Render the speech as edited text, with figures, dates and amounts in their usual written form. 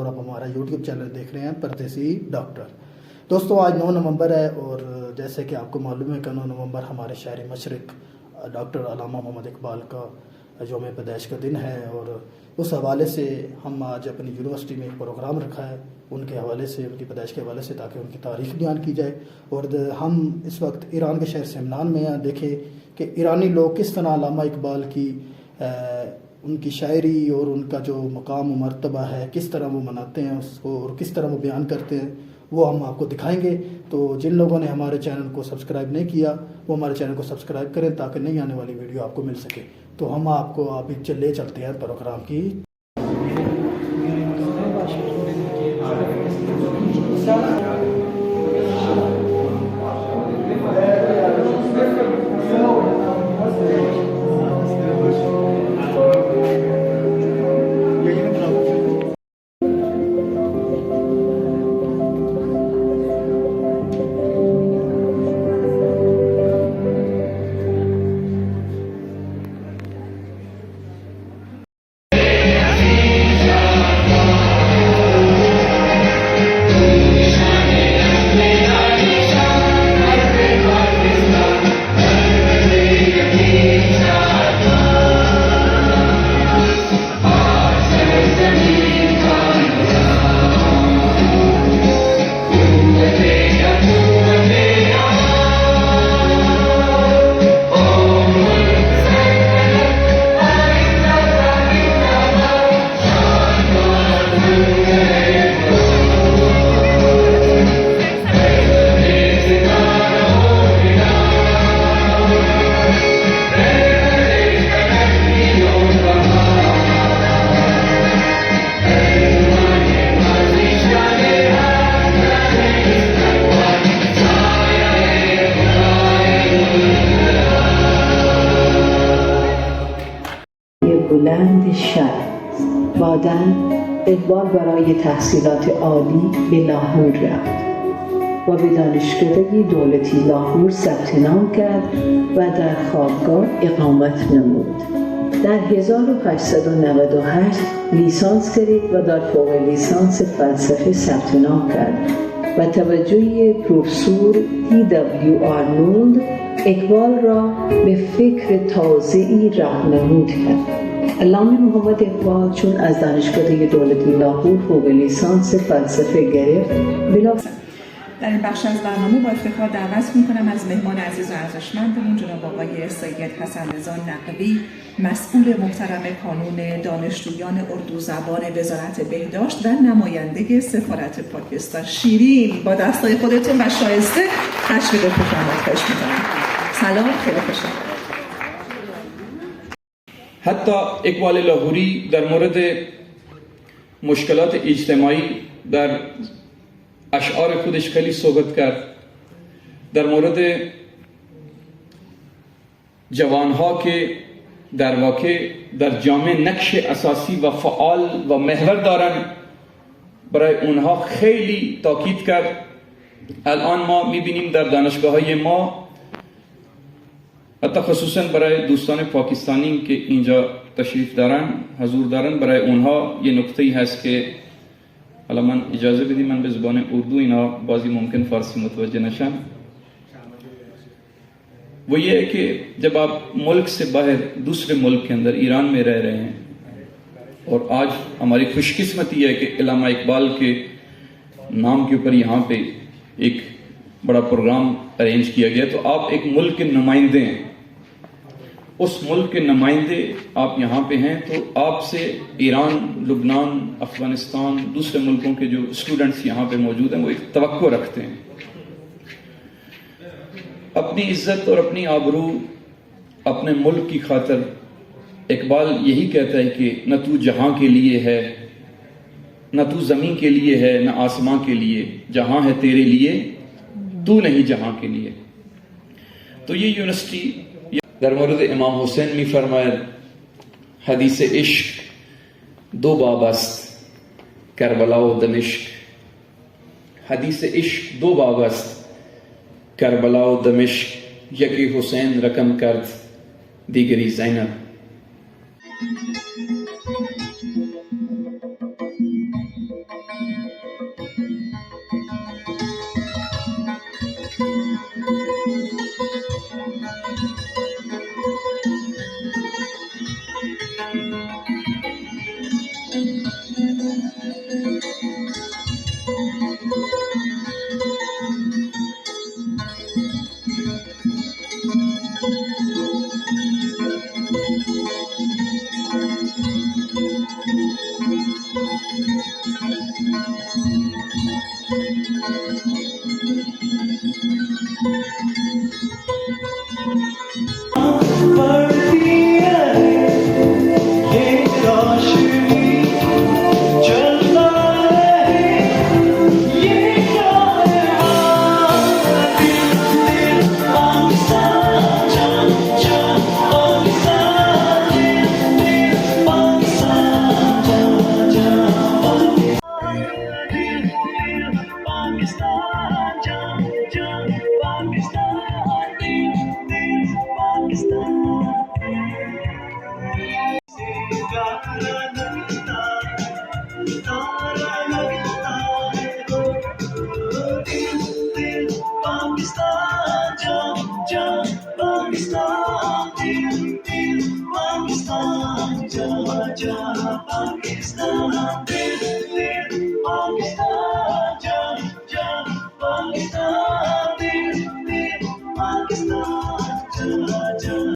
और आप हमारा यूट्यूब चैनल देख रहे हैं परदेसी डॉक्टर। दोस्तों आज 9 नवंबर है और जैसे कि आपको मालूम है कि 9 नवंबर हमारे शहर मशरिक डॉक्टर अल्लामा मोहम्मद इकबाल का यौम पैदाइश का दिन है और उस हवाले से हम आज अपनी यूनिवर्सिटी में एक प्रोग्राम रखा है उनके हवाले से, उनकी पैदाइश के हवाले से, ताकि उनकी तारीख बयान की जाए। और हम इस वक्त ईरान के शहर सेमनान में हैं। देखें कि ईरानी लोग किस तरह अल्लामा इकबाल की उनकी शायरी और उनका जो मकाम व मर्तबा है किस तरह वो मनाते हैं उसको और किस तरह वो बयान करते हैं, वो हम आपको दिखाएंगे। तो जिन लोगों ने हमारे चैनल को सब्सक्राइब नहीं किया वो हमारे चैनल को सब्सक्राइब करें ताकि नई आने वाली वीडियो आपको मिल सके। तो हम आपको अभी ले चलते हैं प्रोग्राम की। بلند شهر بعداً اقبال برای تحصیلات عالی به لاهور رفت و به دانشکده دولتی لاهور ثبت نام کرد و در خوابگاه اقامت نمود. در 1898 لیسانس گرفت و در فوق لیسانس فلسفه ثبت نام کرد و توجه پروفسور E.W. آرنولد اقبال را به فکر تازه‌ای راهنمود کرد. علامه محمد اقبال چون از دانشکده دولتی لاهور فوق لیسانس فلسفه گرفت در این بخش از برنامه با افتخار دعوت می‌کنم از مهمان عزیز و ارزشمندمون جناب آقای سید حسن رضا نقوی، مسئول محترم کانون دانشجویان اردو زبان وزارت بهداشت و نماینده سفارت پاکستان. شیرین با دستای خودتون و شایسته تشویق خوش آمد خواهش می‌کنم. سلام، خیلی خوشحالم. حتی اقبال لاهوری در مورد مشکلات اجتماعی در اشعار خودش خیلی صحبت کرد. در مورد جوانها که در واقع در جامعه نقش اساسی و فعال و محور دارن، برای اونها خیلی تاکید کرد. الان ما میبینیم در دانشگاه‌های ما، حتی خصوصا برای دوستان پاکستانی که اینجا تشریف دارن، حضور دارن، برای اونها یه نکته‌ای هست که حالا من اجازه بدید من به زبان اردو اینا بعضی ممکن فارسی متوجه نشن. वो ये है कि जब आप मुल्क से बाहर दूसरे मुल्क के अंदर ईरान में रह रहे हैं और आज हमारी खुशकिस्मती है कि अल्लामा इकबाल के नाम के ऊपर यहाँ पे एक बड़ा प्रोग्राम अरेंज किया गया, तो आप एक मुल्क के नुमाइंदे हैं। उस मुल्क के नुमाइंदे आप यहाँ पे हैं, तो आपसे ईरान, लुबनान, अफगानिस्तान, दूसरे मुल्कों के जो स्टूडेंट्स यहाँ पे मौजूद हैं वो एक तवक्को रखते हैं। अपनी इज्जत और अपनी आबरू अपने मुल्क की खातिर इकबाल यही कहता है कि न तू जहां के लिए है, न तू ज़मीन के लिए है, न आसमां के लिए, जहां है तेरे लिए, तू नहीं जहां के लिए। तो ये यूनिवर्सिटी در مورد امام حسین می فرماید حدیث عشق دو باب است، کربلا و دمشق. حدیث عشق دو باب است، کربلا و دمشق. یکی حسین رقم کرد، دیگری زینب. Pakistan, Pakistan,